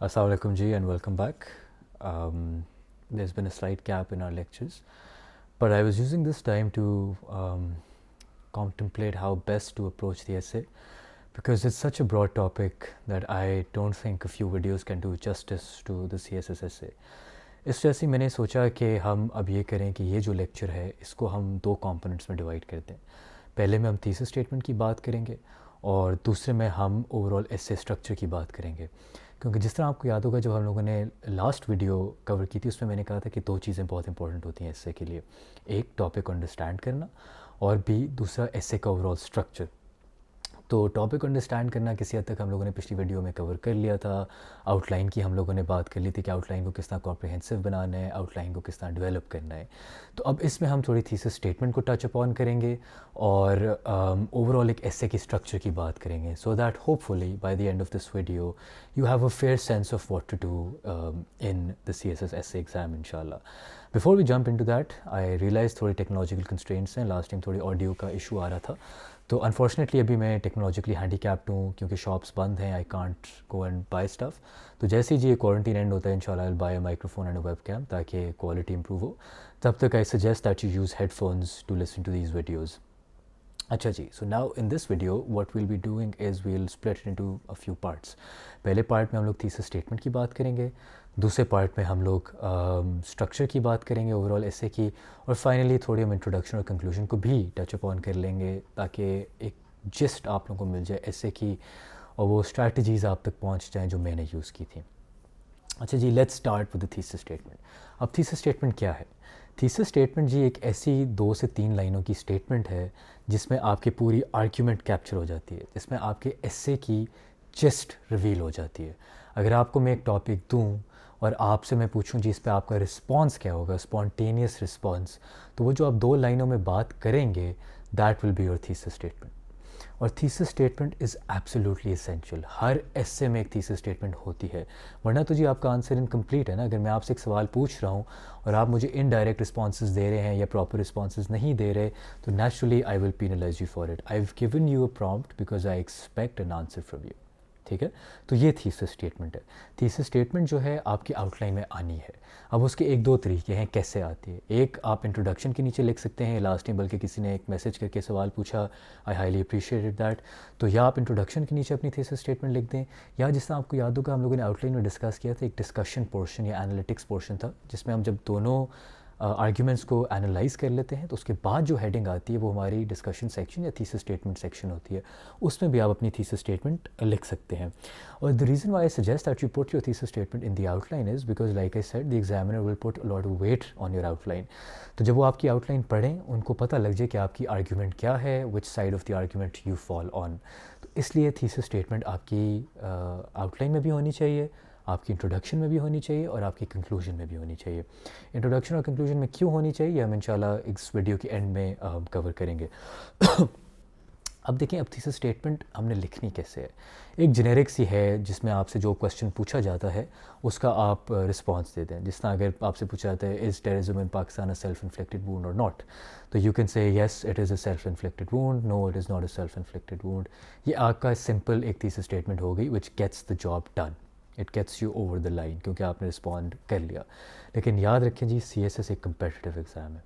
Assalamu alaikum ji and welcome back. There's been a slight gap in our lectures, but I was using this time to contemplate how best to approach the essay because it's such a broad topic that I don't think a few videos can do justice to the CSS essay. इस वजह से मैंने सोचा कि हम अब ये करें कि ये जो लेक्चर है इसको हम दो कंपोनेंट्स में डिवाइड कर दें. पहले में हम थीसिस स्टेटमेंट की बात करेंगे और दूसरे में हम ओवरऑल एसे स्ट्रक्चर की बात करेंगे. क्योंकि जिस तरह आपको याद होगा जब हम लोगों ने लास्ट वीडियो कवर की थी उसमें मैंने कहा था कि दो चीज़ें बहुत इंपॉर्टेंट होती हैं एसे के लिए. एक टॉपिक अंडरस्टैंड करना और भी दूसरा एसे का ओवरऑल स्ट्रक्चर. तो टॉपिक अंडरस्टैंड करना किसी हद तक हम लोगों ने पिछली वीडियो में कवर कर लिया था. आउटलाइन की हम लोगों ने बात कर ली थी कि आउटलाइन को किस तरह कॉम्प्रिहेंसिव बनाना है, आउटलाइन को किस तरह डेवलप करना है. तो अब इसमें हम थोड़ी थीसिस स्टेटमेंट को टच अपॉन करेंगे और ओवरऑल एक एसे की स्ट्रक्चर की बात करेंगे so that hopefully by the end of this video you have a fair sense of what to do in the CSS essay exam इंशाल्लाह. Before we jump into that I realize थोड़ी technological constraints हैं. Last time थोड़ी audio का issue आ रहा था तो unfortunately अभी मैं टेक्नोलॉजिकली हैंडीकैप्ड हूँ क्योंकि शॉप्स बंद हैं. I can't go and buy stuff. तो जैसे ही ये क्वारंटीन एंड होता है इंशाल्लाह I will buy a microphone and a webcam ताकि क्वालिटी इंप्रूव हो. तब तक I suggest that you use headphones to listen to these videos. अच्छा जी, so now in this video what we'll be doing is we'll split it into a few parts. पहले part में हम लोग thesis statement की बात करेंगे, दूसरे पार्ट में हम लोग स्ट्रक्चर की बात करेंगे ओवरऑल एसे की, और फाइनली थोड़ी हम इंट्रोडक्शन और कंक्लूजन को भी टच अपॉन कर लेंगे ताकि एक जिस्ट आप लोगों को मिल जाए एसे की और वो स्ट्रैटेजीज़ आप तक पहुंच जाएं जो मैंने यूज़ की थी. अच्छा जी, let's start with the thesis statement. अब थीसिस स्टेटमेंट क्या है? थीसिस स्टेटमेंट जी एक ऐसी 2 से 3 लाइनों की स्टेटमेंट है जिसमें आपकी पूरी आर्ग्यूमेंट कैप्चर हो जाती है, जिसमें आपके एसे की जिस्ट रिवील हो जाती है. अगर आपको मैं एक टॉपिक दूं और आपसे मैं पूछूं जी इस पे आपका रिस्पांस क्या होगा, स्पॉन्टेनियस रिस्पांस, तो वो जो आप 2 लाइनों में बात करेंगे that will be your thesis statement. और thesis statement is absolutely essential. हर एसे में एक थीसिस स्टेटमेंट होती है, वरना तो जी आपका आंसर इनकम्प्लीट है ना. अगर मैं आपसे एक सवाल पूछ रहा हूँ और आप मुझे इनडायरेक्ट रिस्पॉन्सेज दे रहे हैं या प्रॉपर रिस्पॉन्सेज नहीं दे रहे तो naturally I will penalise you for it. I have given you a prompt because I expect an answer from you. ठीक है, तो ये थीसिस स्टेटमेंट है. थीसिस स्टेटमेंट जो है आपकी आउटलाइन में आनी है. अब उसके एक दो तरीके हैं कैसे आती है. एक आप इंट्रोडक्शन के नीचे लिख सकते हैं, लास्ट टाइम बल्कि किसी ने एक मैसेज करके सवाल पूछा, आई हाईली अप्रिशिएटेड दैट. तो या आप इंट्रोडक्शन के नीचे अपनी थीसिस स्टेटमेंट लिख दें, या जिस तरह आपको याद होगा हम लोगों ने आउटलाइन में डिस्कस किया था एक डिस्कशन पोर्शन या एनालिटिक्स पोर्शन था जिसमें हम जब दोनों आर्ग्यूमेंट्स को एनालाइज कर लेते हैं तो उसके बाद जो हेडिंग आती है वो हमारी डिस्कशन सेक्शन या थीसिस स्टेटमेंट सेक्शन होती है. उसमें भी आप अपनी थीसिस स्टेटमेंट लिख सकते हैं. और the reason why I suggest that you put your thesis statement in the outline is because like I said the examiner will put a lot of weight on your outline. तो जब वो आपकी outline पढ़ें उनको पता लग जाए कि आपकी आर्ग्यूमेंट क्या है, which side of the argument you fall on. तो इसलिए थीसिस स्टेटमेंट आपकी आउटलाइन में भी होनी चाहिए, आपकी इंट्रोडक्शन में भी होनी चाहिए और आपकी कंक्लूजन में भी होनी चाहिए. इंट्रोडक्शन और कंक्लूजन में क्यों होनी चाहिए ये हम इंशाल्लाह इस वीडियो के एंड में कवर करेंगे. अब देखें अब थीसिस स्टेटमेंट हमने लिखनी कैसे है. एक जेनेरिक सी है जिसमें आपसे जो क्वेश्चन पूछा जाता है उसका आप रिस्पांस दे दें. जिस तरह अगर आपसे पूछा जाता है is terrorism in Pakistan a self inflicted wound or not, तो you can say yes it is a self inflicted wound, no it is not a self inflicted wound. ये आपका सिंपल एक थीसिस स्टेटमेंट हो गई which gets the job done. It gets you over the line क्योंकि आपने respond कर लिया. लेकिन याद रखें जी CSS एक कम्पिटिटिव एग्ज़ाम है.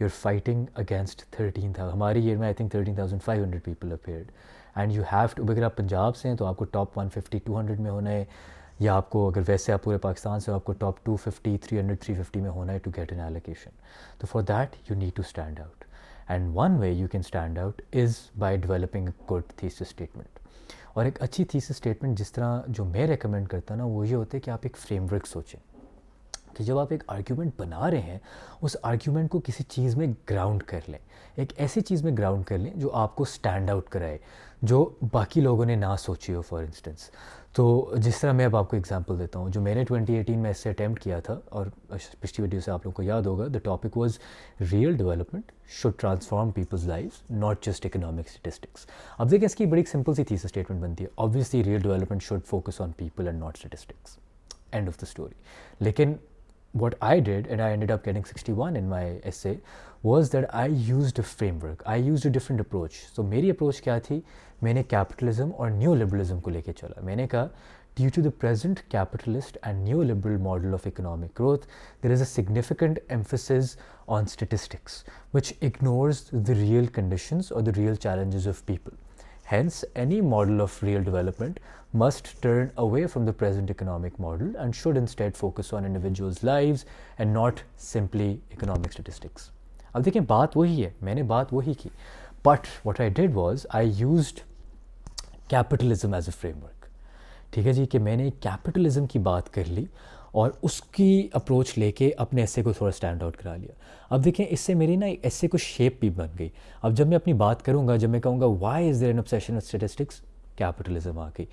You are fighting against 13,000. हमारी ईयर में I think 13,500 people appeared and you have to. अगर आप पंजाब से हैं तो आपको टॉप 150-200 में होना है, या आपको अगर वैसे आप पूरे पाकिस्तान से हो आपको टॉप 250, 300-350 में होना है टू गेट एन एलोकेशन. तो for that you need to stand out and one way you can stand out is by developing a good thesis statement. और एक अच्छी थीसिस स्टेटमेंट जिस तरह जो मैं रेकमेंड करता ना वो ये होता है कि आप एक फ्रेमवर्क सोचें कि जब आप एक आर्ग्यूमेंट बना रहे हैं उस आर्ग्यूमेंट को किसी चीज़ में ग्राउंड कर लें. एक ऐसी चीज़ में ग्राउंड कर लें जो आपको स्टैंड आउट कराए, जो बाकी लोगों ने ना सोची हो. फॉर इंस्टेंस तो जिस तरह मैं अब आपको एग्जांपल देता हूँ, जो मैंने 2018 में इससे अटैम्प्ट किया था और पिछली वीडियो से आप लोगों को याद होगा, the topic was real development should transform people's lives not just economic statistics. अब देखिए इसकी बड़ी सिंपल सी थीसिस स्टेटमेंट बनती है. Obviously real development should focus on people and not statistics. End of the story. लेकिन what I did, and I ended up getting 61 in my essay, was that I used a framework. I used a different approach. So मेरी approach क्या थी, मैंने capitalism और new liberalism को लेके चला. मैंने कहा Due to the present capitalist and neoliberal model of economic growth, there is a significant emphasis on statistics, which ignores the real conditions or the real challenges of people. Hence, any model of real development must turn away from the present economic model and should instead focus on individuals' lives and not simply economic statistics. अब देखिए बात वही है, मैंने बात वही की, but what I did was I used capitalism as a framework. ठीक है जी, कि मैंने कैपिटलिज्म की बात कर ली और उसकी अप्रोच लेके अपने एसे को थोड़ा स्टैंड आउट करा लिया. अब देखें इससे मेरी ना एसे को शेप भी बन गई. अब जब मैं अपनी बात करूँगा, जब मैं कहूँगा why is there an obsession with statistics, capitalism आ गई.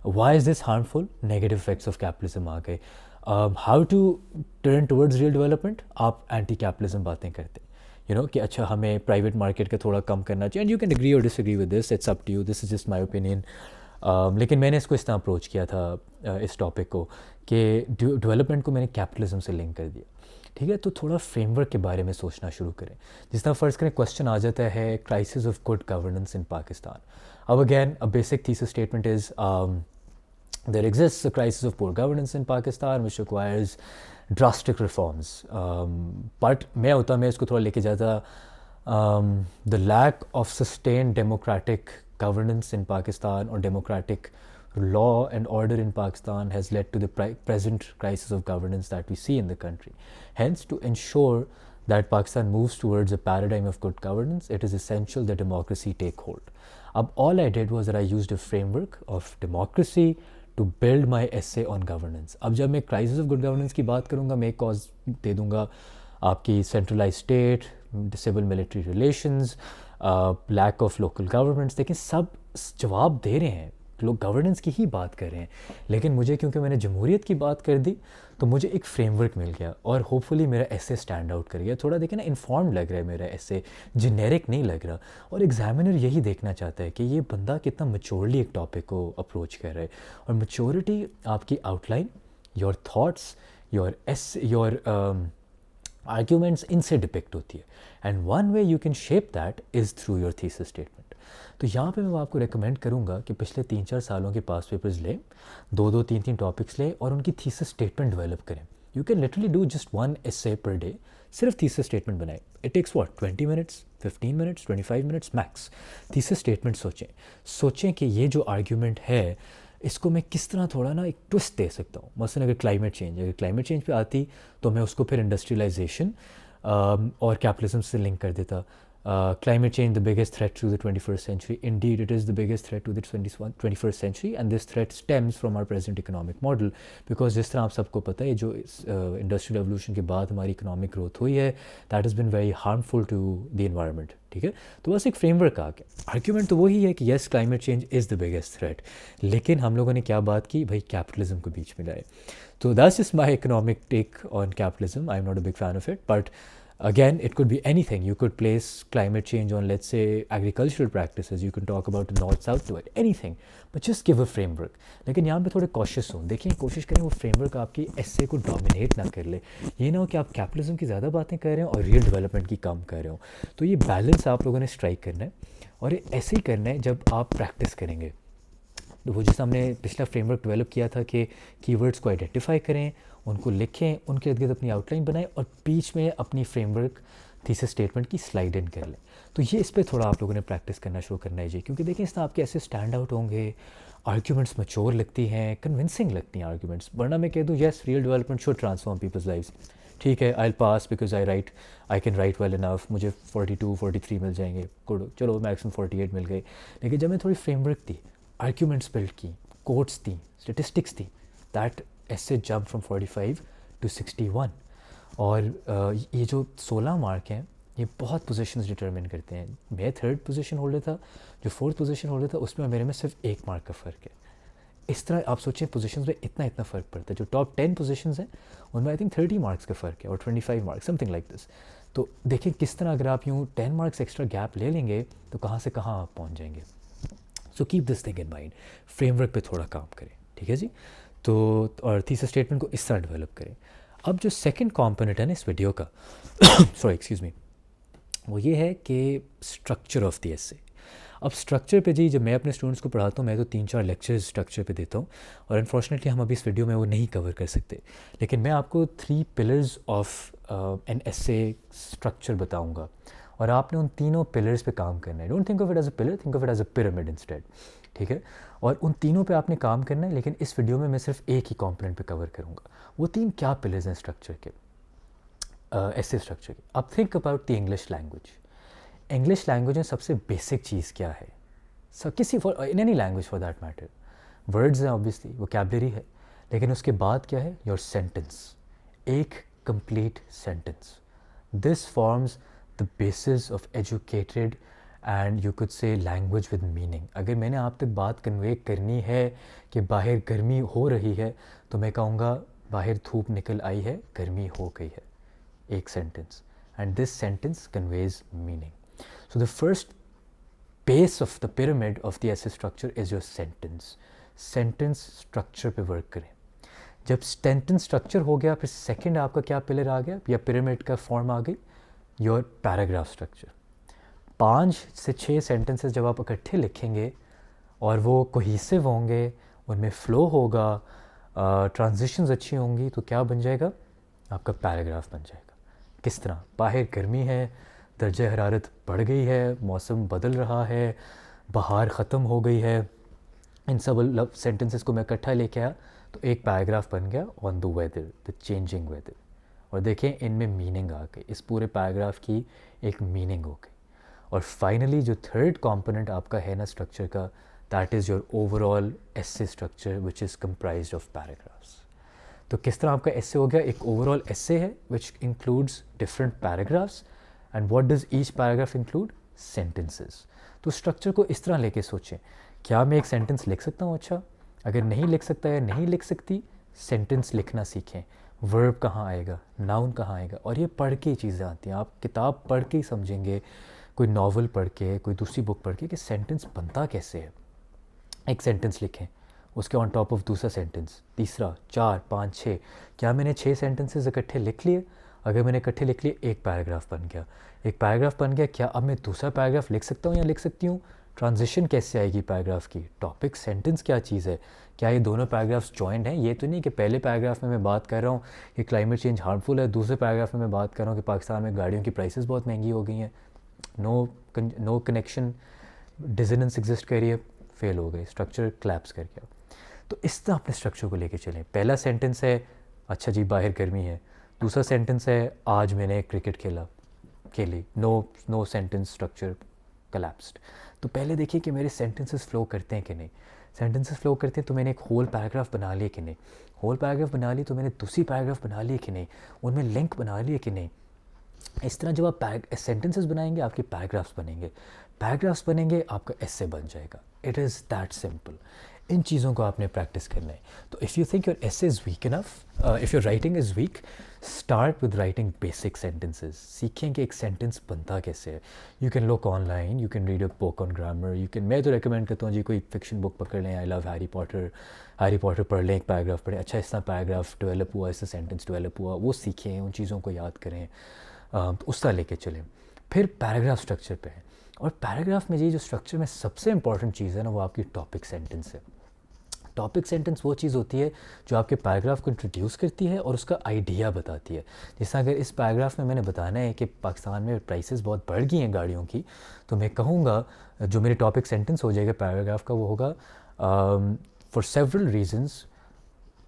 Why is this harmful, negative effects of capitalism आ गए. How to turn towards real development, आप एंटी कैपिटलिज्म बातें करते कि अच्छा हमें प्राइवेट मार्केट का थोड़ा कम करना चाहिए. And you can agree or disagree with this, it's up to you, this is just my opinion. लेकिन मैंने इसको इस तरह अप्रोच किया था इस टॉपिक को कि डेवलपमेंट को मैंने कैपिटलिज्म से लिंक कर दिया. ठीक है, तो थोड़ा फ्रेमवर्क के बारे में सोचना शुरू करें. जिस तरह फ़र्ज़ करें क्वेश्चन आ जाता है क्राइसिस ऑफ गुड गवर्नेंस इन पाकिस्तान. अब again a basic thesis statement is there exists a crisis of poor governance in Pakistan which requires drastic reforms. But मैं इसको थोड़ा लेके जाता the lack of sustained democratic governance in Pakistan or democratic law and order in Pakistan has led to the present crisis of governance that we see in the country. Hence, to ensure that Pakistan moves towards a paradigm of good governance, it is essential that democracy take hold. All I did was that I used a framework of democracy to build my essay on governance. अब जब मैं crisis of good governance की बात करूँगा, मैं एक cause दे दूँगा आपकी centralized state, civil military relations, lack of local governments. देखिए सब जवाब दे रहे हैं, लोग गवर्नेंस की ही बात कर रहे हैं. लेकिन मुझे क्योंकि मैंने जमहूरियत की बात कर दी तो मुझे एक फ्रेमवर्क मिल गया और होपफुली मेरा ऐसे स्टैंड आउट कर गया. थोड़ा देखें ना, इन्फॉर्म्ड लग रहा है मेरा ऐसे, जेनेरिक नहीं लग रहा. और एग्जामिनर यही देखना चाहता है कि ये बंदा कितना मैच्योरली एक टॉपिक को अप्रोच कर रहा है. और मैच्योरिटी आपकी outline, your thoughts, your arguments, इनसे डिपिक्ट होती है. And one way you can shape that is through your thesis statement. तो यहाँ पे मैं आपको रेकमेंड करूँगा कि पिछले 3-4 सालों के पास पेपर्स लें, 2-2, 3-3 टॉपिक्स लें और उनकी थीसिस स्टेटमेंट डेवलप करें. You can literally do just 1 essay per day, सिर्फ थीसिस स्टेटमेंट बनाए. It takes what 20 minutes, 15 minutes, 25 minutes max. Thesis statement सोचें कि ये जो आर्ग्यूमेंट है इसको मैं किस तरह थोड़ा ना एक ट्विस्ट दे सकता हूँ. मसलन अगर क्लाइमेट चेंज पे आती तो मैं उसको फिर इंडस्ट्रियलाइजेशन और कैपिटलिज्म से लिंक कर देता. Climate change, the biggest threat to the 21st century. Indeed, it is the biggest threat to the 21st century, and this threat stems from our present economic model. Because जिस तरह आप सबको पता है, जो इंडस्ट्रियल रेवोल्यूशन के बाद हमारी इकोनॉमिक ग्रोथ हुई है, that has been very harmful to the environment. ठीक है, तो बस एक फ्रेमवर्क आ गया. आर्ग्यूमेंट तो वही है कि yes, climate change is the biggest threat. लेकिन हम लोगों ने क्या बात की, भाई कैपिटलिज्म को बीच में लाए. तो that's just my economic take on capitalism. I am not a big fan of it, but again, it could be anything. You could place climate change on, let's say, agricultural practices. You can talk about the north-south to it, anything. But just give a framework. लेकिन यहाँ पे थोड़े cautious हों. देखिए, कोशिश करें वो framework आपकी essay को dominate ना कर ले. ये ना हो कि आप capitalism की ज़्यादा बातें कर रहे हो और real development की कम कर रहे हो. तो ये balance आप लोगों ने strike करना है और ये ऐसे ही करना है जब आप practice करेंगे. तो वो जैसे हमने पिछला फ्रेमवर्क डेवलप किया था कि कीवर्ड्स को आइडेंटिफाई करें, उनको लिखें, उनके इर्द-गिर्द अपनी आउटलाइन बनाएं और बीच में अपनी फ्रेमवर्क थीसिस स्टेटमेंट की स्लाइड इन कर लें. तो ये इस पे थोड़ा आप लोगों ने प्रैक्टिस करना शुरू करना है जी. क्योंकि देखिए इस तरह आपके ऐसे स्टैंड आउट होंगे, आर्ग्यूमेंट्स मैच्योर लगती हैं, कन्विंसिंग लगती हैं आर्ग्यूमेंट्स. वरना मैं कह दूँ yes, real development should transform people's lives. ठीक है, I pass because I can write well enough, मुझे 42, 43 मिल जाएंगे, गुड, चलो मैक्सिमम 48 मिल गए. लेकिन जब मैं थोड़ी फ्रेमवर्क दी, आर्ग्यूमेंट्स बिल्ड की, कोट्स थी, स्टेटिस्टिक्स थी, दैट ऐसे जंप फ्रॉम 45 to 61. और ये जो 16 मार्क हैं ये बहुत पोजीशंस डिटरमिन करते हैं. मैं 3rd पोजीशन होल्डर था, जो 4th पोजीशन होल्डर था उसमें मेरे में सिर्फ 1 मार्क का फ़र्क है. इस तरह आप सोचें पोजीशंस में इतना फ़र्क पड़ता है. जो टॉप 10 पोजीशंस हैं उनमें आई थिंक 30 मार्क्स का फ़र्क है और 25 मार्क्स, समथिंग लाइक दिस. तो देखें किस तरह अगर आप यूँ 10 मार्क्स एक्स्ट्रा गैप ले लेंगे तो कहाँ से कहाँ आप पहुँच जाएंगे. So keep this thing in mind. Framework पे थोड़ा काम करें, ठीक है जी. तो और थीसिस स्टेटमेंट को इस तरह डेवलप करें. अब जो सेकंड कंपोनेंट है ना इस वीडियो का सॉरी एक्सक्यूज़ मी, वो ये है कि स्ट्रक्चर ऑफ द एसे. अब स्ट्रक्चर पे जी जब मैं अपने स्टूडेंट्स को पढ़ाता हूँ मैं तो 3-4 लेक्चर्स स्ट्रक्चर पे देता हूँ और अनफॉर्चुनेटली हम अभी इस वीडियो में वो नहीं कवर कर सकते, लेकिन मैं आपको 3 pillars of an essay structure बताऊँगा और आपने उन तीनों पिलर्स पे काम करना है। Don't think of it as a pillar, think of it as a pyramid instead, ठीक है। और उन तीनों पे आपने काम करना है, लेकिन इस वीडियो में मैं सिर्फ एक ही कंपोनेंट पे कवर करूँगा। वो 3 क्या पिलर्स हैं स्ट्रक्चर के, ऐसे स्ट्रक्चर के। अब think about the English language. English language में सबसे बेसिक चीज़ क्या है? सब किसी for in any language for that matter, words हैं ऑब्वियसली, वोकैबुलरी है, लेकिन उसके बाद क्या है? योर सेंटेंस, एक complete sentence. This forms the basis of educated and you could say language with meaning. अगर मैंने आप तक बात कन्वे करनी है कि बाहर गर्मी हो रही है, तो मैं कहूँगा बाहर धूप निकल आई है, गर्मी हो गई है। एक sentence, and this sentence conveys meaning. So the first base of the pyramid of the essay structure is your sentence. Sentence structure पे वर्क करें। जब सेंटेंस स्ट्रक्चर हो गया, फिर सेकंड आपका क्या पिलर आ गया या पिरामिड का फॉर्म आ गई? Your paragraph structure. 5 से 6 सेंटेंसेस जब आप इकट्ठे लिखेंगे और वो कोहेसिव होंगे, उनमें फ्लो होगा, ट्रांजिशंस अच्छी होंगी, तो क्या बन जाएगा? आपका पैराग्राफ बन जाएगा। किस तरह? बाहर गर्मी है, दर्जा हरारत बढ़ गई है, मौसम बदल रहा है, बहार ख़त्म हो गई है, इन सब सेंटेंसेस को मैं इकट्ठा लेके आया तो एक पैराग्राफ बन गया on the weather, the changing weather. और देखें इनमें मीनिंग आ गई, इस पूरे पैराग्राफ की एक मीनिंग हो गई। और फाइनली जो थर्ड कंपोनेंट आपका है ना स्ट्रक्चर का, that is your overall essay structure which is comprised of paragraphs. तो किस तरह आपका एसे हो गया? एक ओवरऑल एसे है which includes different paragraphs, and what does each paragraph include? Sentences. तो स्ट्रक्चर को इस तरह लेके सोचें, क्या मैं एक सेंटेंस लिख सकता हूँ? अच्छा, अगर नहीं लिख सकता या नहीं लिख सकती, सेंटेंस लिखना सीखें। वर्ब कहाँ आएगा, नाउन कहाँ आएगा, और ये पढ़ के ही चीज़ें आती हैं। आप किताब पढ़ के ही समझेंगे, कोई नावल पढ़ के, कोई दूसरी बुक पढ़ के, कि सेंटेंस बनता कैसे है। एक सेंटेंस लिखें, उसके ऑन टॉप ऑफ दूसरा सेंटेंस, तीसरा, 4, 5, 6। क्या मैंने 6 सेंटेंसेस इकट्ठे लिख लिए? अगर मैंने इकट्ठे लिख लिए, एक पैराग्राफ बन गया। एक पैराग्राफ बन गया, क्या अब मैं दूसरा पैराग्राफ लिख सकता हूँ या लिख सकती हूँ? ट्रांजिशन कैसे आएगी पैराग्राफ की? टॉपिक सेंटेंस क्या चीज़ है? क्या ये दोनों पैराग्राफ्स जॉइंट हैं? ये तो नहीं कि पहले पैराग्राफ में मैं बात कर रहा हूँ कि क्लाइमेट चेंज हार्मफुल है, दूसरे पैराग्राफ में मैं बात कर रहा हूँ कि पाकिस्तान में गाड़ियों की प्राइसेस बहुत महंगी हो गई हैं। नो कनेक्शन, डिसोनेंस एग्जिस्ट कर रही है, फेल हो गए, स्ट्रक्चर क्लैप्स कर गया। तो इस तरह अपने स्ट्रक्चर को लेके चलें। पहला सेंटेंस है, अच्छा जी बाहर गर्मी है। दूसरा सेंटेंस है, आज मैंने क्रिकेट खेली। No sentence structure collapsed. तो पहले देखिए कि मेरे सेंटेंसेस फ्लो करते हैं कि नहीं। सेंटेंसेस फ्लो करते हैं तो मैंने एक होल पैराग्राफ बना लिया कि नहीं। होल पैराग्राफ बना ली तो मैंने दूसरी पैराग्राफ बना ली कि नहीं। उनमें लिंक बना लिए कि नहीं। इस तरह जब आप सेंटेंसेस बनाएंगे, आपके पैराग्राफ्स बनेंगे। पैराग्राफ्स बनेंगे, आपका एसे बन जाएगा। It is that simple. इन चीज़ों को आपने प्रैक्टिस करना है। तो if you think your essay is weak enough, if your writing is weak, start with writing basic sentences. सीखें कि एक सेंटेंस बनता कैसे है। You can look online, you can read a book on grammar, you can, मैं तो recommend करता हूँ जी कोई फिक्शन बुक पकड़ लें। आई लव हैरी पॉटर पढ़ लें, एक पैराग्राफ पढ़ें, अच्छा इस तरह पैराग्राफ डेवलप हुआ, इससे सेंटेंस डेवलप हुआ, वो सीखें, उन चीज़ों को याद करें, तो उस तरह लेके चलें। फिर पैराग्राफ स्ट्रक्चर पे है, और पैराग्राफ में ये जो स्ट्रक्चर में सबसे इंपॉर्टेंट चीज़ है ना, वो आपकी टॉपिक सेंटेंस है। टॉपिक सेंटेंस वो चीज़ होती है जो आपके पैराग्राफ को इंट्रोड्यूस करती है और उसका आइडिया बताती है। जैसे अगर इस पैराग्राफ में मैंने बताना है कि पाकिस्तान में प्राइसेस बहुत बढ़ गई हैं गाड़ियों की, तो मैं कहूँगा, जो मेरे टॉपिक सेंटेंस हो जाएगा पैराग्राफ का, वो होगा for several reasons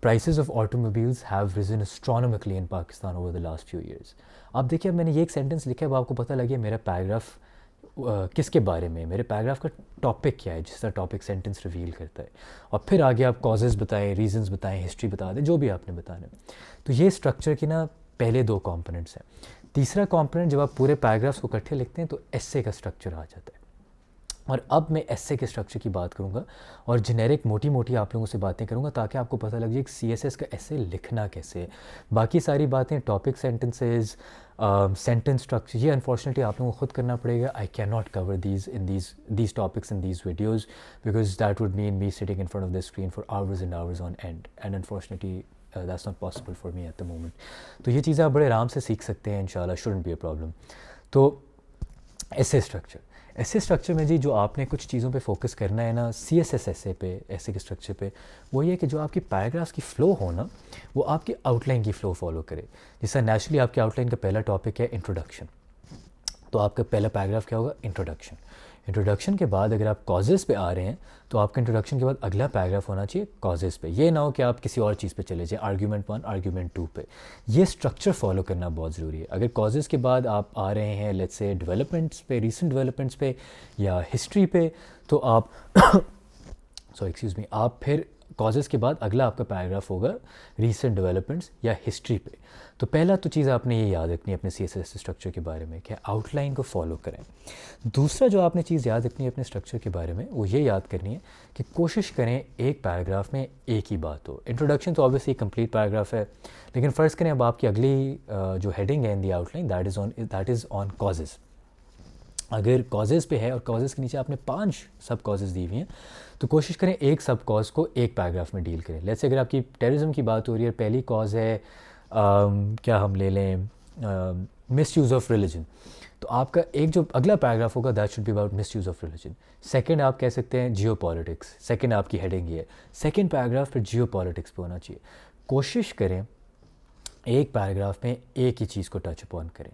prices of automobiles have risen astronomically in Pakistan over the last few years. आप देखिए, अब मैंने ये एक सेंटेंस लिखा है, अब आपको पता लग गया मेरा पैराग्राफ किसके बारे में, मेरे पैराग्राफ का टॉपिक क्या है, जिस तरह टॉपिक सेंटेंस रिवील करता है। और फिर आगे आप कॉजेज़ बताएं, रीजंस बताएं, हिस्ट्री बता दें, जो भी आपने बताना है। तो ये स्ट्रक्चर की ना पहले 2 कंपोनेंट्स हैं। तीसरा कंपोनेंट, जब आप पूरे पैराग्राफ्स को इकट्ठे लिखते हैं तो एसे का स्ट्रक्चर आ जाता है। और अब मैं एसे के स्ट्रक्चर की बात करूँगा और जेनेरिक मोटी मोटी आप लोगों से बातें करूँगा, ताकि आपको पता लग जाए कि CSS का एसे लिखना कैसे है। बाकी सारी बातें, टॉपिक सेंटेंसेस, सेंटेंस स्ट्रक्चर, ये अनफॉर्चुनेटली आप लोगों को खुद करना पड़ेगा। I can not cover these topics in these videos because that would mean me sitting in front of the screen for hours and hours on end, and unfortunately that's not possible for me at the moment. तो ये चीज़ें आप बड़े आराम से सीख सकते हैं इंशाल्लाह, shouldn't be a problem. तो ऐसे स्ट्रक्चर, ऐसे स्ट्रक्चर में जी जो आपने कुछ चीज़ों पे फोकस करना है ना, सी एस एस ऐसे पे, ऐसे के स्ट्रक्चर पे, वो ये कि जो आपकी पैराग्राफ्स की फ़्लो हो ना, वो आपकी आउटलाइन की फ़्लो फॉलो करे। जैसा नेचुरली आपकी आउटलाइन का पहला टॉपिक है इंट्रोडक्शन, तो आपका पहला पैराग्राफ क्या होगा, इंट्रोडक्शन। इंट्रोडक्शन के बाद अगर आप कॉजेज़ पे आ रहे हैं तो आपका इंट्रोडक्शन के बाद अगला पैराग्राफ होना चाहिए कॉजेज़ पे। ये ना हो कि आप किसी और चीज़ पे चले जाएं, आर्ग्यूमेंट 1 आर्ग्यूमेंट 2 पे। ये स्ट्रक्चर फॉलो करना बहुत ज़रूरी है। अगर कॉजेज़ के बाद आप आ रहे हैं लेट्स से डेवलपमेंट्स पे, रीसेंट डेवलपमेंट्स पे या हिस्ट्री पे, तो आप सॉरी एक्सक्यूज़ मी, आप फिर कॉजेज़ के बाद अगला आपका पैराग्राफ होगा रीसेंट डेवलपमेंट्स या हिस्ट्री पे। तो पहला तो चीज़ आपने ये याद रखनी है अपने सी एस एस स्ट्रक्चर के बारे में कि आउटलाइन को फॉलो करें। दूसरा जो आपने चीज़ याद रखनी है अपने स्ट्रक्चर के बारे में, वो ये याद करनी है कि कोशिश करें एक पैराग्राफ में एक ही बात हो। इंट्रोडक्शन तो ऑब्वियसली कंप्लीट पैराग्राफ है, लेकिन फ़र्ज़ करें अब आपकी अगली जो हेडिंग है in the outline that is on causes. अगर कॉजेज़ पे है और कॉजेज़ के नीचे आपने 5 सब कॉजेज़ दी हुई हैं, तो कोशिश करें एक सब कॉज को एक पैराग्राफ में डील करें। लेट्स से अगर आपकी टेररिज्म की बात हो रही है, पहली कॉज है क्या हम ले लें, मिस यूज़ ऑफ रिलीजन, तो आपका एक जो अगला पैराग्राफ होगा that should be about miss use of religion. Second आप कह सकते हैं जियो पॉलिटिक्स, सेकेंड आपकी हेडिंग ये है, सेकेंड पैराग्राफ फिर जियो पॉलिटिक्स पे होना चाहिए। कोशिश करें एक पैराग्राफ में एक ही चीज़ को टच अपॉन करें।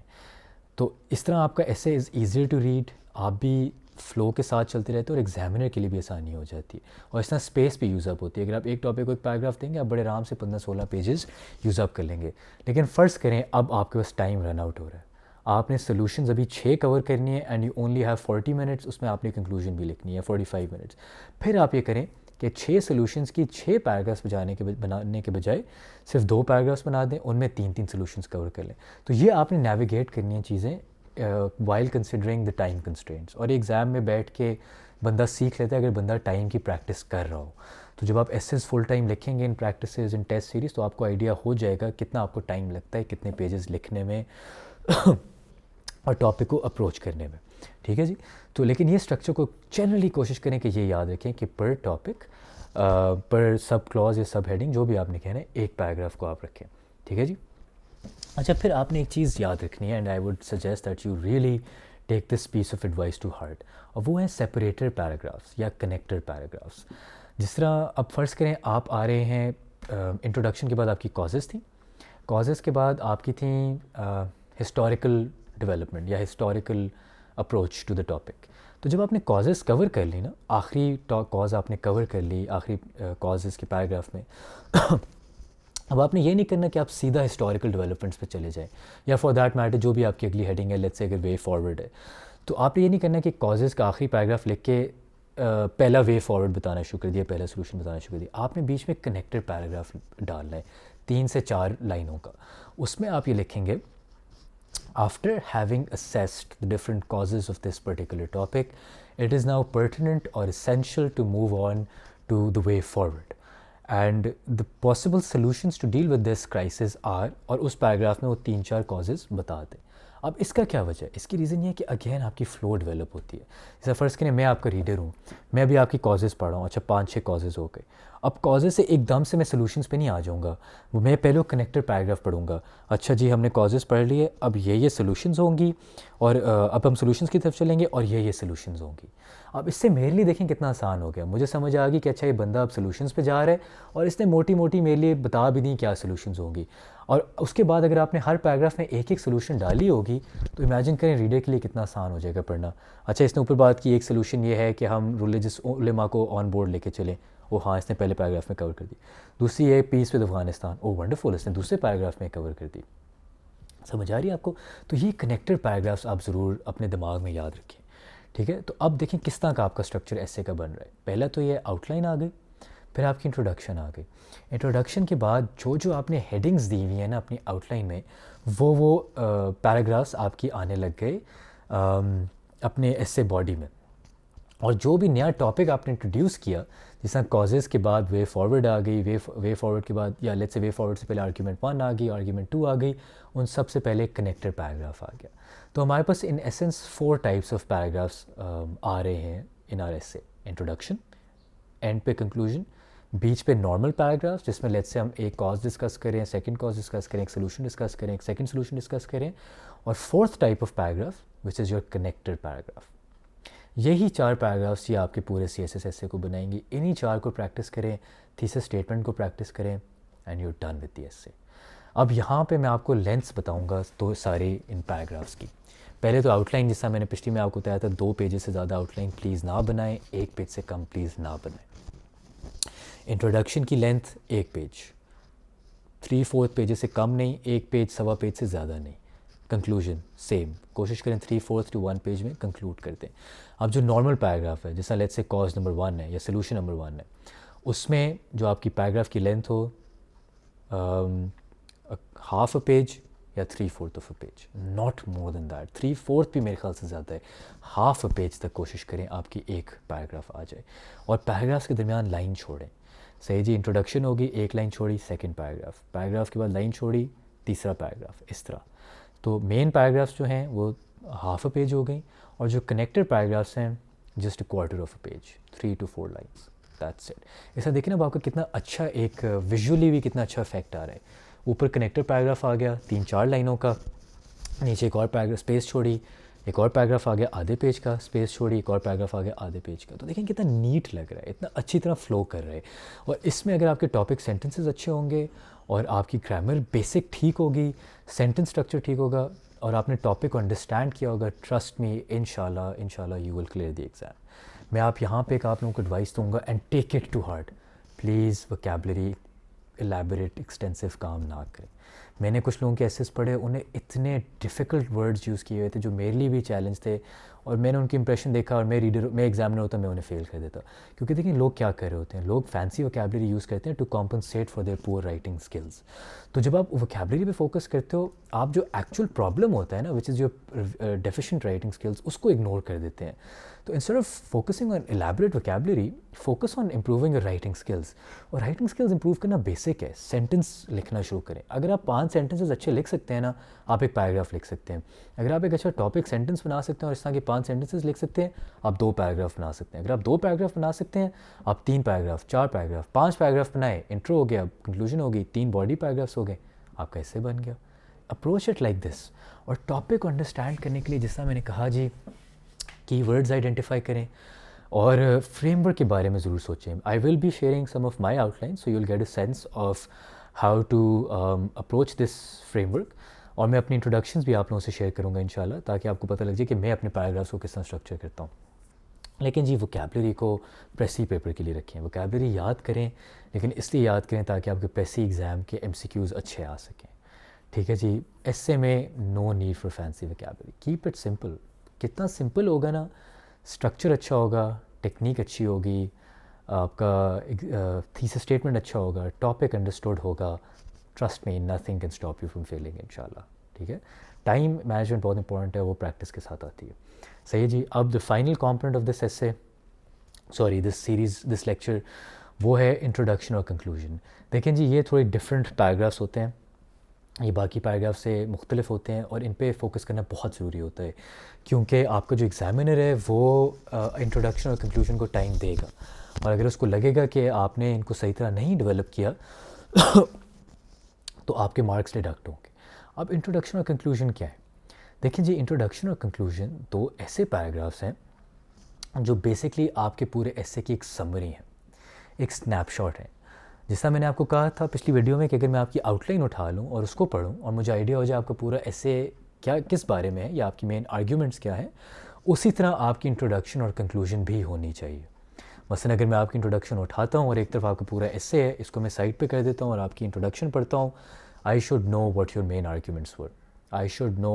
तो इस तरह आपका ऐसे इज़ ईजियर टू रीड, आप भी फ्लो के साथ चलते रहते हैं और एग्जामिनर के लिए भी आसानी हो जाती है, और इस तरह स्पेस भी यूज़ अप होती है। अगर आप एक टॉपिक को एक पैराग्राफ देंगे, आप बड़े आराम से 15-16 पेजेस यूज़ अप कर लेंगे। लेकिन फ़र्ज़ करें अब आपके पास टाइम रन आउट हो रहा है, आपने सोल्यूशंस अभी 6 कवर करनी है and you only have 40 minutes, उसमें आपने कंक्लूजन भी लिखनी है 45 मिनट्स। फिर आप ये करें कि 6 सोल्यूशंस की 6 पैराग्राफ्स बनाने के बजाय सिर्फ 2 पैराग्राफ्स बना दें, उनमें 3-3 सोल्यूशंस कवर कर लें। तो ये आपने नेविगेट करनी है चीज़ें while considering the time constraints. और एग्ज़ाम में बैठ के बंदा सीख लेता है अगर बंदा टाइम की प्रैक्टिस कर रहा हो। तो जब आप एसेस फुल टाइम लिखेंगे इन प्रैक्टिसेस इन टेस्ट सीरीज़, तो आपको आइडिया हो जाएगा कितना आपको टाइम लगता है कितने पेजेस लिखने में और टॉपिक को अप्रोच करने में। ठीक है जी। तो लेकिन ये स्ट्रक्चर को जनरली कोशिश करें कि ये याद रखें कि पर टॉपिक पर सब क्लॉज या सब हेडिंग जो भी आपने कहना है, एक पैराग्राफ को आप रखें। ठीक है जी। अच्छा, फिर आपने एक चीज़ याद रखनी है and I would suggest that you really take this piece of advice to heart, और वो है सेपरेटेड पैराग्राफ्स या कनेक्टेड पैराग्राफ्स। जिस तरह अब फ़र्ज़ करें आप आ रहे हैं, इंट्रोडक्शन के बाद आपकी कॉजेज़ थी, कॉजेज़ के बाद आपकी थी हिस्टोरिकल डेवलपमेंट या historical approach to the topic. तो जब आपने कॉजेज़ कवर कर ली ना, आखिरी कॉज आपने कवर कर ली आखिरी कॉजेज़ के पैराग्राफ में अब आपने ये नहीं करना कि आप सीधा हिस्टोरिकल डेवलपमेंट्स पे चले जाएं, या फॉर दैट मैटर जो भी आपकी अगली हेडिंग है, लेट्स से अगर वे फॉरवर्ड है, तो आपने ये नहीं करना कि कॉजेज़ का आखिरी पैराग्राफ लिख के पहला वे फॉरवर्ड बताना शुरू कर दिया, पहला सोल्यूशन बताना शुरू कर दिया। आपने बीच में कनेक्टेड पैराग्राफ डालना है 3 से 4 लाइनों का। उसमें आप ये लिखेंगे, after having assessed the different causes of this particular topic, it is now pertinent और essential to move on to the way forward and the possible solutions to deal with this crisis or, और उस paragraph में वो 3-4 causes बता दें। अब इसका क्या वजह है? इसकी रीज़न ये है कि अगेन आपकी फ़्लो डेवलप होती है। जैसे फ़र्ज़ करें मैं आपका रीडर हूँ, मैं अभी आपकी कॉजेज़ पढ़ रहा हूँ, अच्छा 5-6 कॉजेज़ हो गए। अब कॉजेज़ से एकदम से मैं सॉल्यूशंस पे नहीं आ जाऊँगा, वो मैं पहले कनेक्टेड पैराग्राफ पढ़ूँगा। अच्छा जी, हमने कॉजेज़ पढ़ लिए, अब ये सॉल्यूशंस होंगी, और अब हम सॉल्यूशंस की तरफ चलेंगे और ये सॉल्यूशंस होंगी। अब इससे मेरे लिए देखें कितना आसान हो गया, मुझे समझ आ गई कि अच्छा ये बंदा अब सॉल्यूशंस पे जा रहा है, और इसने मोटी मोटी मेरे लिए बता भी दी क्या सॉल्यूशंस होंगी। और उसके बाद अगर आपने हर पैराग्राफ में एक एक सोल्यूशन डाली होगी, तो इमेजिन करें रीडर के लिए कितना आसान हो जाएगा पढ़ना। अच्छा, इसने ऊपर बात की एक सोल्यूशन ये है कि हम रिलीजियस उलेमा को ऑन बोर्ड लेके चलें, ओ हाँ इसने पहले पैराग्राफ में कवर कर दी। दूसरी है peace with Afghanistan, O wonderful, इसने दूसरे पैराग्राफ में कवर कर दी। समझ आ रही है आपको? तो ये कनेक्टेड पैराग्राफ्स आप ज़रूर अपने दिमाग में याद रखें। ठीक है, तो अब देखें किस तरह का आपका स्ट्रक्चर ऐसे का बन रहा है। पहला तो ये आउटलाइन आ गई, फिर आपकी इंट्रोडक्शन आ गई। इंट्रोडक्शन के बाद जो जो आपने हेडिंग्स दी हुई हैं ना अपनी आउटलाइन में, वो पैराग्राफ्स आपकी आने लग गए अपने ऐसे बॉडी में। और जो भी नया टॉपिक आपने इंट्रोड्यूस किया, जैसा कॉजेज़ के बाद वे फॉरवर्ड आ गई, वे फॉरवर्ड के बाद या लेट्स से वे फॉरवर्ड से पहले आर्ग्यूमेंट 1 आ गई, आर्ग्यूमेंट 2 आ गई, उन सब से पहले कनेक्टेड पैराग्राफ आ गया। तो हमारे पास in essence 4 types of paragraphs आ रहे हैं in our essay: introduction, end पे कंक्लूजन, बीच पे नॉर्मल पैराग्राफ जिसमें लेट्स से हम एक कॉज डिस्कस करें, सेकंड कॉज डिस्कस करें, एक सोल्यूशन डिस्कस करें, एक सेकंड सोल्यूशन डिस्कस करें, और fourth type of paragraph which is your connected paragraph. यही 4 पैराग्राफ्स ये आपके पूरे CSS एसे को बनाएंगे। इन्हीं 4 को प्रैक्टिस करें, थीसिस स्टेटमेंट को प्रैक्टिस करें, and you done with the essay. अब यहाँ पे मैं आपको लेंथ्स बताऊँगा तो सारे इन पैराग्राफ्स की। पहले तो आउटलाइन, जैसा मैंने पिछली में आपको बताया था, 2 पेजेस से ज़्यादा आउटलाइन प्लीज़ ना बनाएं, 1 पेज से कम प्लीज़ ना बनाएं। इंट्रोडक्शन की लेंथ 1 पेज, 3/4 पेजेस से कम नहीं, 1 पेज, सवा पेज से ज़्यादा नहीं। कंक्लूजन सेम, कोशिश करें 3/4 टू 1 पेज में कंक्लूड करते हैं। अब जो नॉर्मल पैराग्राफ है, जैसा लेट्स से कॉज नंबर 1 है या सोल्यूशन नंबर 1 है, उसमें जो आपकी पैराग्राफ की लेंथ हो हाफ अ पेज या 3/4 of a page, not more than that. 3/4 भी मेरे ख्याल से ज़्यादा है। हाफ अ पेज तक कोशिश करें आपकी एक पैराग्राफ आ जाए, और पैराग्राफ्स के दरमियान लाइन छोड़ें। सही जी, इंट्रोडक्शन होगी, 1 लाइन छोड़ी, सेकंड पैराग्राफ, पैराग्राफ के बाद लाइन छोड़ी, तीसरा पैराग्राफ, इस तरह। तो मेन पैराग्राफ्स जो हैं वो हाफ अ पेज हो गई, और जो कनेक्टेड पैराग्राफ्स हैं just quarter of a page, 3 to 4 lines, that's it. ऐसा देखिए ना आपका कितना अच्छा एक विजुअली भी कितना अच्छा इफेक्ट आ रहा है। ऊपर कनेक्टेड पैराग्राफ आ गया 3-4 लाइनों का, नीचे एक और पैराग्राफ स्पेस छोड़ी, एक और पैराग्राफ आ गया आधे पेज का, स्पेस छोड़ी, एक और पैराग्राफ आ गया आधे पेज का। तो देखें कितना नीट लग रहा है, इतना अच्छी तरह फ्लो कर रहा है। और इसमें अगर आपके टॉपिक सेंटेंसेस अच्छे होंगे और आपकी ग्रामर बेसिक ठीक होगी, सेंटेंस स्ट्रक्चर ठीक होगा, और आपने टॉपिक को अंडरस्टैंड किया होगा, ट्रस्ट मी, इंशाल्लाह you will clear the exam. मैं यहाँ पे एक आप लोगों को एडवाइस दूंगा, and take it to heart, please vocabulary elaborate extensive काम ना करें। मैंने कुछ लोगों के एसेस पढ़े, उन्हें इतने डिफ़िकल्ट वर्ड्स यूज़ किए हुए थे जो मेरे लिए भी चैलेंज थे, और मैंने उनकी इंप्रेशन देखा, और मैं एग्जामिनर होता मैं उन्हें फेल कर देता। क्योंकि देखिए लोग क्या कर रहे होते हैं, लोग फैंसी वोकैबुलरी यूज़ करते हैं to compensate for their poor writing skills. तो जब आप वोकैबुलरी पे फोकस करते हो, आप जो एक्चुअल प्रॉब्लम होता है ना, which is your deficient writing skills, उसको इग्नोर कर देते हैं। तो instead of focusing on elaborate vocabulary, focus on improving your writing skills. और राइटिंग स्किल्स इंप्रूव करना बेसिक है। सेंटेंस लिखना शुरू करें। अगर आप 5 सेंटेंसेस अच्छे लिख सकते हैं ना, आप एक पैराग्राफ लिख सकते हैं। अगर आप एक अच्छा टॉपिक सेंटेंस बना सकते हैं और इस तरह के 5 सेंटेंसेस लिख सकते हैं, आप 2 पैराग्राफ बना सकते हैं। अगर आप 2 पैराग्राफ बना सकते हैं, आप 3 पैराग्राफ, 4 पैराग्राफ, 5 पैराग्राफ बनाए, इंट्रो हो गया, कंक्लूजन हो गई, 3 बॉडी पैराग्राफ्स हो गए, आपका इससे बन गया। Approach it like this. और टॉपिक को अंडरस्टैंड करने के लिए, जिस तरह मैंने कहा जी, कीवर्ड्स आइडेंटिफाई करें और फ्रेमवर्क के बारे में ज़रूर सोचें। I will be sharing some of my outline, so you will get a sense of how to approach this framework. और मैं अपनी इंट्रोडक्शंस भी आप लोगों से शेयर करूँगा इंशाल्लाह, ताकि आपको पता लग जाए कि मैं अपने पैराग्राफ्स को किस तरह स्ट्रक्चर करता हूँ। लेकिन जी वोकैबुलरी को प्रेसी पेपर के लिए रखें। वोकैबुलरी याद करें, लेकिन इसलिए याद करें ताकि आपके प्रेसी एग्ज़ाम के MCQs अच्छे आ सकें। ठीक है जी। ऐसे में no need for fancy vocabulary, keep it simple. कितना सिंपल होगा ना, स्ट्रक्चर अच्छा होगा, टेक्निक अच्छी होगी, आपका थीसिस स्टेटमेंट अच्छा होगा, टॉपिक अंडरस्टूड होगा, trust me, nothing can stop you from failing इंशाल्लाह। ठीक है। टाइम मैनेजमेंट बहुत इंपॉर्टेंट है, वो प्रैक्टिस के साथ आती है। सही है जी। अब the final component of this essay, sorry this series, this lecture, वो है इंट्रोडक्शन और कंक्लूजन। देखें जी, ये थोड़े डिफरेंट पैराग्राफ्स होते हैं, ये बाकी पैराग्राफ से मुख्तलिफ होते हैं, और इन पे फोकस करना बहुत ज़रूरी होता है, क्योंकि आपका जो एग्ज़ामिनर है वो इंट्रोडक्शन और कंक्लूजन को टाइम देगा, और अगर उसको लगेगा कि आपने इनको सही तरह नहीं डेवलप किया तो आपके मार्क्स डिडक्ट होंगे। अब इंट्रोडक्शन और कंक्लूजन क्या है? देखिए जी, इंट्रोडक्शन और कंक्लूजन 2 ऐसे पैराग्राफ्स हैं जो बेसिकली आपके पूरे एसे की एक समरी है, एक स्नैपशॉट है। जैसा मैंने आपको कहा था पिछली वीडियो में कि अगर मैं आपकी आउटलाइन उठा लूँ और उसको पढूँ और मुझे आइडिया हो जाए आपका पूरा एसे क्या, किस बारे में है, या आपकी मेन आर्ग्यूमेंट्स क्या हैं, उसी तरह आपकी इंट्रोडक्शन और कंक्लूजन भी होनी चाहिए। मसलन अगर मैं आपकी इंट्रोडक्शन उठाता हूँ और एक तरफ आपका पूरा एसे है, इसको मैं साइड पे कर देता हूँ और आपकी इंट्रोडक्शन पढ़ता हूँ, I should know what your main arguments were, I should know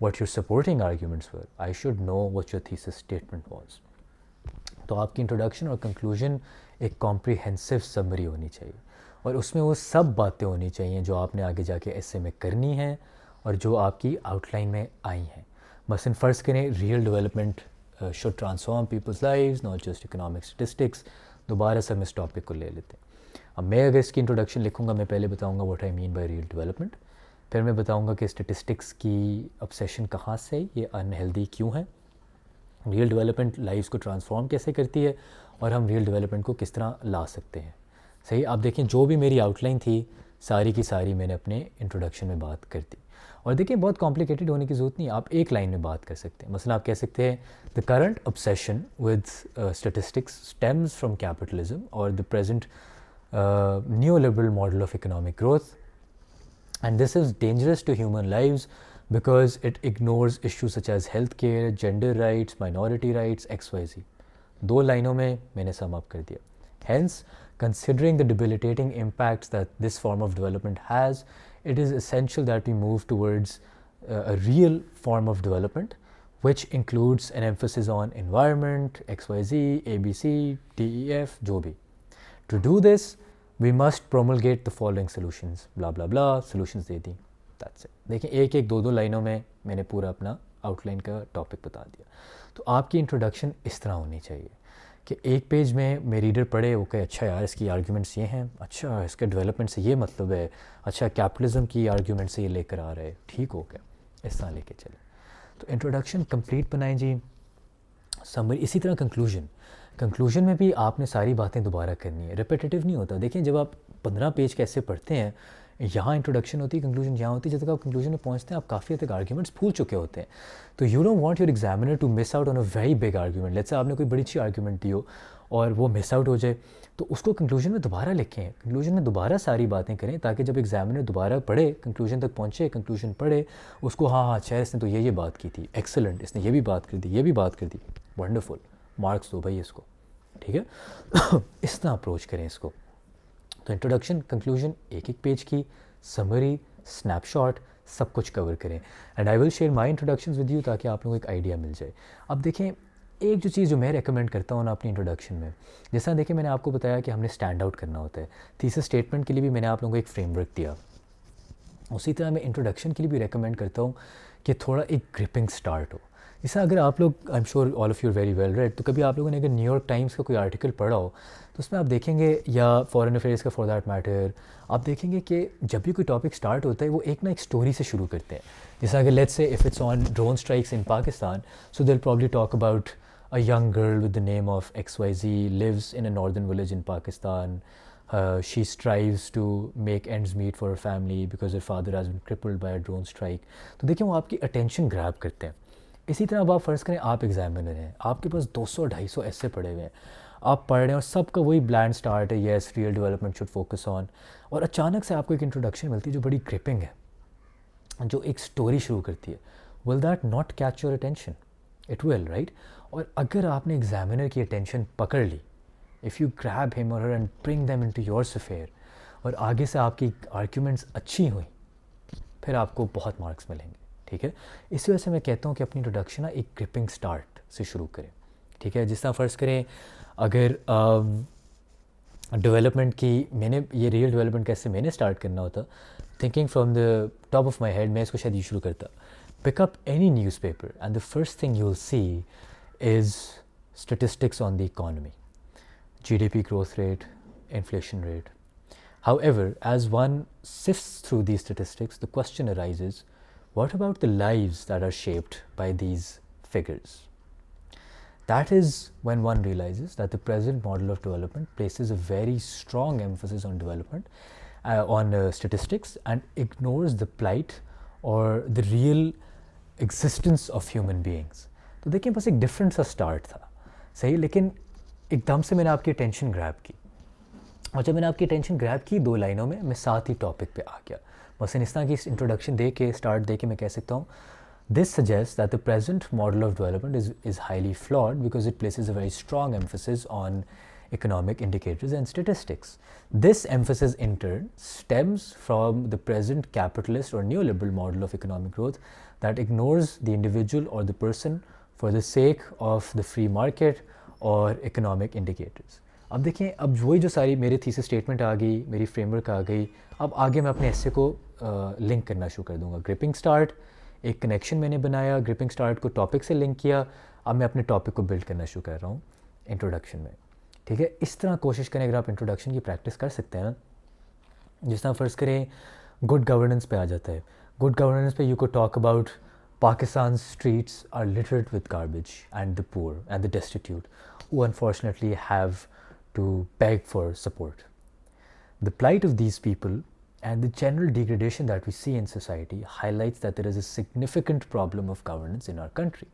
what your supporting arguments were, I should know what your thesis statement was. तो आपकी इंट्रोडक्शन और कंक्लूजन एक कॉम्प्रिहेंसिव समरी होनी चाहिए, और उसमें वो सब बातें होनी चाहिए जो आपने आगे जाके एसे में करनी हैं और जो आपकी आउटलाइन में आई हैं। मसलन फ़र्ज़ करें real development should transform people's lives, not just economic statistics. दोबारा से हम इस टॉपिक को ले लेते हैं। अब मैं अगर इसकी इंट्रोडक्शन लिखूँगा, मैं पहले बताऊँगा what I mean by real development, फिर मैं बताऊँगा कि स्टैटिस्टिक्स की ऑब्सेशन कहाँ से, ये अनहेल्दी क्यों है, रियल डेवलपमेंट लाइव्स को ट्रांसफॉर्म कैसे करती है, और हम रियल डेवलपमेंट को किस तरह ला सकते हैं। सही, आप देखें जो भी मेरी आउटलाइन थी सारी की सारी मैंने अपने इंट्रोडक्शन में बात कर दी। और देखिए बहुत कॉम्प्लिकेटेड होने की ज़रूरत नहीं, आप एक लाइन में बात कर सकते हैं। मसलन आप कह सकते हैं the current obsession with statistics stems from capitalism और the present neoliberal model of economic growth, and this is dangerous to human lives because it ignores issues such as healthcare, gender rights, minority rights, XYZ. दो लाइनों में मैंने sum up कर दिया. Hence, considering the debilitating impacts that this form of development has, it is essential that we move towards a real form of development which includes an emphasis on environment, XYZ, ABC, DEF, जो भी. To do this, we must promulgate the following solutions, blah blah blah, solutions they the, that's it. देखिए एक एक दो दो लाइनों में मैंने पूरा अपना आउटलाइन का टॉपिक बता दिया। तो आपकी इंट्रोडक्शन इस तरह होनी चाहिए कि एक पेज में मेरे रीडर पढ़े, वो कहे अच्छा यार इसकी आर्ग्यूमेंट्स ये हैं, अच्छा इसके डेवलपमेंट से ये मतलब है, अच्छा कैपिटलिज्म की आर्ग्यूमेंट से ये लेकर आ रहे, ठीक हो गया, इस तरह लेके चले। तो इंट्रोडक्शन कंप्लीट बनाएं जी, समरी, इसी तरह कंक्लूजन में भी आपने सारी बातें दोबारा करनी है, रिपीटेटिव नहीं होता। देखिए जब आप 15 पेज कैसे पढ़ते हैं, यहाँ इंट्रोडक्शन होती है, कंक्लूजन यहाँ होती है, जब तक आप कंक्लूजन में पहुँचते हैं आप काफ़ी हद तक आर्ग्यूमेंट्स भूल चुके होते हैं। तो you don't want your examiner to miss out on a very big argument. Let's say आपने कोई बड़ी अच्छी आर्ग्यूमेंट दी हो और वो मिस आउट हो जाए, तो उसको कंक्लूजन में दोबारा लिखें, कंक्लूजन में दोबारा सारी बातें करें, ताकि जब एग्जामिनर दोबारा पढ़े, कंक्लूजन तक पहुँचे, कंक्लूजन पढ़े, उसको हाँ अच्छा इसने तो ये बात की थी, एक्सेलेंट, इसने ये भी बात कर दी, ये भी बात कर दी, वंडरफुल, मार्क्स दो भाई इसको, ठीक है। इस तरह अप्रोच करें इसको। तो इंट्रोडक्शन, कंक्लूजन, एक एक पेज की समरी, स्नैपशॉट, सब कुछ कवर करें। And I will share my introductions with you ताकि आप लोगों को एक आइडिया मिल जाए। अब देखें एक जो चीज़ जो मैं रेकमेंड करता हूँ ना अपनी इंट्रोडक्शन में, जैसा देखिए मैंने आपको बताया कि हमने स्टैंड आउट करना होता है, थीसिस स्टेटमेंट के लिए भी मैंने आप लोगों को एक फ्रेमवर्क दिया, उसी तरह मैं इंट्रोडक्शन के लिए भी रेकमेंड करता हूँ कि थोड़ा एक ग्रिपिंग स्टार्ट हो। जैसे अगर आप लोग, I am sure all of you very well read, तो कभी आप लोगों ने अगर न्यूयॉर्क टाइम्स का कोई आर्टिकल पढ़ा हो तो उसमें आप देखेंगे, या फॉरेन अफेयर्स का फॉर दैट मैटर, आप देखेंगे कि जब भी कोई टॉपिक स्टार्ट होता है वो एक ना एक स्टोरी से शुरू करते हैं। जैसे अगर let's say if it's on drone strikes in Pakistan, so they will probably talk about a young girl with the name of XYZ lives in a northern village in Pakistan. She strives to make ends meet for her family because her father has been crippled by a drone strike. तो देखिए वो आपकी attention grab करते हैं। इसी तरह अब आप फ़र्ज़ करें आप एग्जामिनर हैं, आपके पास 200-250 ऐसे पढ़े हुए हैं, आप पढ़ रहे हैं और सबका वही ब्लैंड स्टार्ट है, yes real development should focus on, और अचानक से आपको एक इंट्रोडक्शन मिलती है जो बड़ी ग्रिपिंग है, जो एक स्टोरी शुरू करती है। Will that not catch your attention? It will, right? और अगर आपने एग्जामिनर की अटेंशन पकड़ ली, इफ़ यू ग्रैब हिम और her and bring them into yours affair, और आगे से आपकी आर्ग्यूमेंट्स अच्छी हुई, फिर आपको बहुत मार्क्स मिलेंगे, ठीक है। इसी वजह से मैं कहता हूँ कि अपनी इंट्रोडक्शन ना एक ग्रिपिंग स्टार्ट से शुरू करें, ठीक है। जिस तरह फ़र्ज़ करें अगर डेवलपमेंट की, मैंने ये रियल डेवलपमेंट कैसे मैंने स्टार्ट करना होता, thinking from the top of my head, मैं इसको शायद ये शुरू करता, pick up any newspaper and the first thing you'll see is statistics on the economy, GDP growth rate, inflation rate. However, as one sifts through these statistics, the question arises, what about the lives that are shaped by these figures? That is when one realizes that the present model of development places a very strong emphasis on development, on statistics, and ignores the plight or the real existence of human beings. तो देखिए बस एक different सा start था, सही, लेकिन एकदम से मैंने आपकी अटेंशन ग्रैब की, और जब मैंने आपकी अटेंशन ग्रैब की 2 लाइनों में, मैं साथ ही टॉपिक पे आ गया। बस इस तरह की इंट्रोडक्शन दे के, स्टार्ट दे के मैं कह सकता हूँ, this suggest that the present model of development is highly flawed because it places a very strong emphasis on economic indicators and statistics. This emphasis in turn stems from the present capitalist or neoliberal model of economic growth that ignores the individual or the person for the sake of the free market or economic indicators. अब देखें, अब वही जो सारी मेरी thesis statement आ गई, मेरी framework आ गई, अब आगे मैं अपने ऐसे को लिंक करना शुरू कर दूंगा। ग्रिपिंग स्टार्ट, एक कनेक्शन मैंने बनाया, ग्रिपिंग स्टार्ट को टॉपिक से लिंक किया, अब मैं अपने टॉपिक को बिल्ड करना शुरू कर रहा हूँ इंट्रोडक्शन में, ठीक है। इस तरह कोशिश करें, अगर आप इंट्रोडक्शन की प्रैक्टिस कर सकते हैं ना, जिस तरह फ़र्ज़ करें गुड गवर्नेंस पे आ जाता है, गुड गवर्नेंस पे you go talk about Pakistan streets are littered with garbage and the poor and the destitute who unfortunately have to beg for support. The plight of these people and the general degradation that we see in society highlights that there is a significant problem of governance in our country.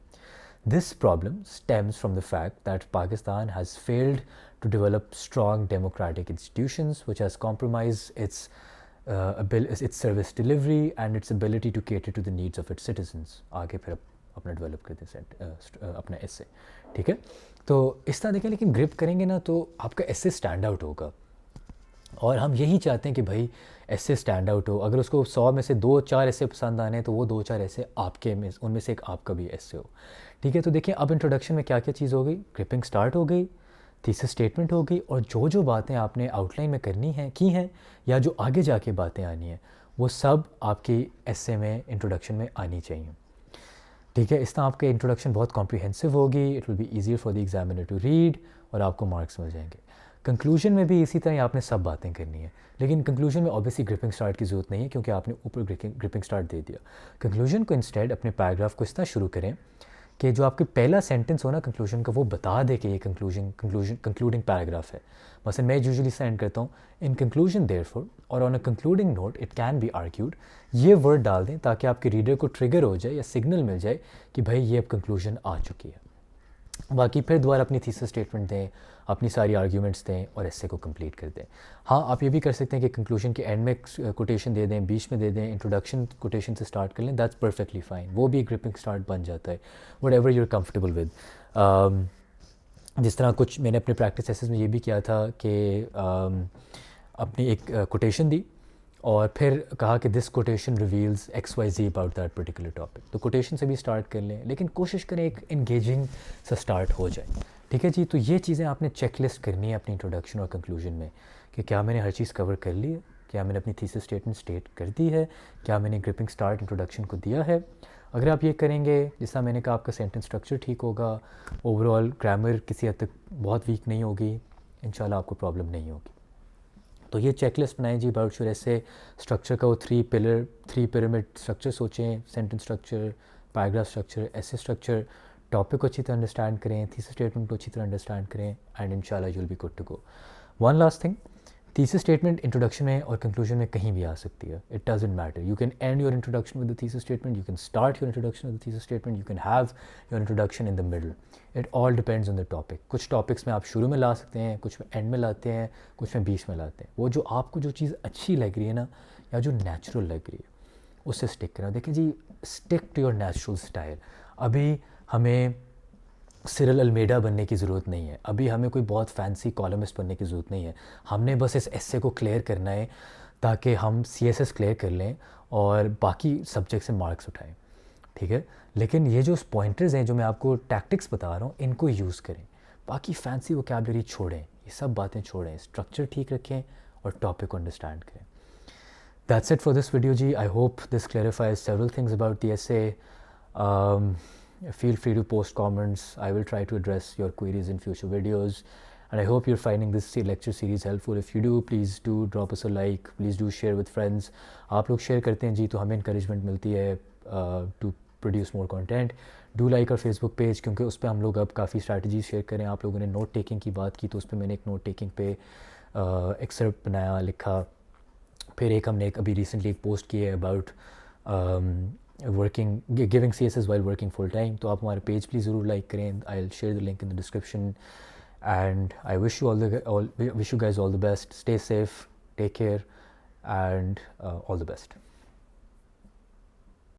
This problem stems from the fact that Pakistan has failed to develop strong democratic institutions, which has compromised its service delivery and its ability to cater to the needs of its citizens. आगे फिर अपना develop करते हैं अपना एसे, ठीक है. तो इस तरह देखें, लेकिन ग्रिप करेंगे ना तो आपका एसे स्टैंड आउट होगा, और हम यही चाहते हैं कि भाई ऐसे स्टैंड आउट हो. अगर उसको 100 में से 2-4 ऐसे पसंद आने तो वो 2-4 ऐसे आपके में, उनमें से एक आपका भी ऐसे हो, ठीक है. तो देखिए अब इंट्रोडक्शन में क्या क्या चीज़ हो गई. ग्रिपिंग स्टार्ट हो गई, थीसिस स्टेटमेंट हो गई, और जो जो बातें आपने आउटलाइन में करनी हैं की हैं, या जो आगे जाके बातें आनी हैं, वो सब आपकी एसे में इंट्रोडक्शन में आनी चाहिए, ठीक है. इस तरह आपके इंट्रोडक्शन बहुत कॉम्प्रिहेंसिव होगी. It will be easier for the examiner to read, और आपको मार्क्स मिल जाएंगे. कंक्लूजन में भी इसी तरह आपने सब बातें करनी है, लेकिन कंक्लूजन में ऑब्वियसली ग्रिपिंग स्टार्ट की ज़रूरत नहीं है, क्योंकि आपने ऊपर ग्रिपिंग स्टार्ट दे दिया. कंक्लूजन को इंस्टेड अपने पैराग्राफ को इस तरह शुरू करें कि जो आपके पहला सेंटेंस हो ना कंक्लूजन का, वो बता दे कि ये कंक्लूडिंग पैराग्राफ है. मसलन मैं यूजुअली सेंड करता हूँ इन कंक्लूजन देयरफॉर, और on a concluding note it can be argued. ये वर्ड डाल दें ताकि आपके रीडर को ट्रिगर हो जाए या सिग्नल मिल जाए कि भाई ये अब कंक्लूजन आ चुकी है. बाकी फिर दोबारा अपनी थीसिस स्टेटमेंट दें, अपनी सारी आर्ग्यूमेंट्स दें, और एसे को कंप्लीट कर दें. हाँ, आप ये भी कर सकते हैं कि कंक्लूजन के एंड में कोटेशन दे दें, बीच में दे दें, इंट्रोडक्शन कोटेशन से स्टार्ट कर लें. दैट्स परफेक्टली फाइन, वो भी ग्रिपिंग स्टार्ट बन जाता है, whatever you're comfortable with. जिस तरह कुछ मैंने अपने प्रैक्टिस एसेस में ये भी किया था कि अपनी एक कोटेशन दी और फिर कहा कि this quotation reveals XYZ about that particular topic. तो कोटेशन से भी स्टार्ट कर लें, लेकिन कोशिश करें एक इंगेजिंग सा स्टार्ट हो जाए, ठीक है जी. तो ये चीज़ें आपने चेकलिस्ट करनी है अपनी इंट्रोडक्शन और कंक्लूजन में, कि क्या मैंने हर चीज़ कवर कर ली है, क्या मैंने अपनी थीसिस स्टेटमेंट स्टेट कर दी है, क्या मैंने ग्रिपिंग स्टार्ट इंट्रोडक्शन को दिया है. अगर आप ये करेंगे, जैसा मैंने कहा, आपका सेंटेंस स्ट्रक्चर ठीक होगा, ओवरऑल ग्रामर किसी हद तक बहुत वीक नहीं होगी, इंशाल्लाह आपको प्रॉब्लम नहीं होगी. तो ये चेकलिस्ट बनाएं जी अबाउट योर एसे. स्ट्रक्चर का वो 3 पिरामिड स्ट्रक्चर सोचें, सेंटेंस स्ट्रक्चर, पैराग्राफ स्ट्रक्चर, एसे स्ट्रक्चर. टॉपिक को अच्छी तरह अंडरस्टैंड करें, थीसिस स्टेटमेंट को अच्छी तरह अंडरस्टैंड करें, एंड इंशाल्लाह you will be good to go. One last thing, thesis statement introduction में और कंक्लूजन में कहीं भी आ सकती है. It doesn't matter. You can end your introduction with the thesis statement, you can start your introduction with the thesis statement, you can have your introduction in the middle. It all depends on the topic. कुछ topics में आप शुरू में ला सकते हैं, कुछ में and में लाते हैं, कुछ में बीच में लाते हैं. वो जो आपको जो चीज़ अच्छी लग रही है ना, या जो नेचुरल लग रही है, उससे स्टिक करना. देखिए जी, stick to your natural style. अभी हमें सिरल अल्मेडा बनने की ज़रूरत नहीं है, अभी हमें कोई बहुत फैंसी कॉलमिस्ट बनने की ज़रूरत नहीं है. हमने बस इस एसे को क्लियर करना है ताकि हम CSS क्लियर कर लें और बाकी सब्जेक्ट से मार्क्स उठाएं, ठीक है. लेकिन ये जो पॉइंटर्स हैं, जो मैं आपको टैक्टिक्स बता रहा हूँ, इनको यूज़ करें. बाकी फैंसी वोकैबुलरी छोड़ें, ये सब बातें छोड़ें, स्ट्रक्चर ठीक रखें और टॉपिक को अंडरस्टैंड करें. That's it for this video ji. I hope this clarifies several things about the essay. Feel free to post comments. I will try to address your queries in future videos, and I hope you're finding this lecture series helpful. If you do, please do drop us a like. Please do share with friends. आप लोग share करते हैं जी, तो हमें encouragement मिलती है to produce more content. Do like our Facebook page, क्योंकि उस पर हम लोग अब काफ़ी strategies share करें. आप लोगों ने note taking की बात की, तो उस पर मैंने एक note taking पे excerpt बनाया, लिखा. फिर एक हमने अभी recently एक post की है about giving CSS while working full time. तो आप हमारे पेज प्लीज़ ज़रूर लाइक करें. I'll share the link in the description, and I wish you guys all the best. Stay safe, take care, and all the best.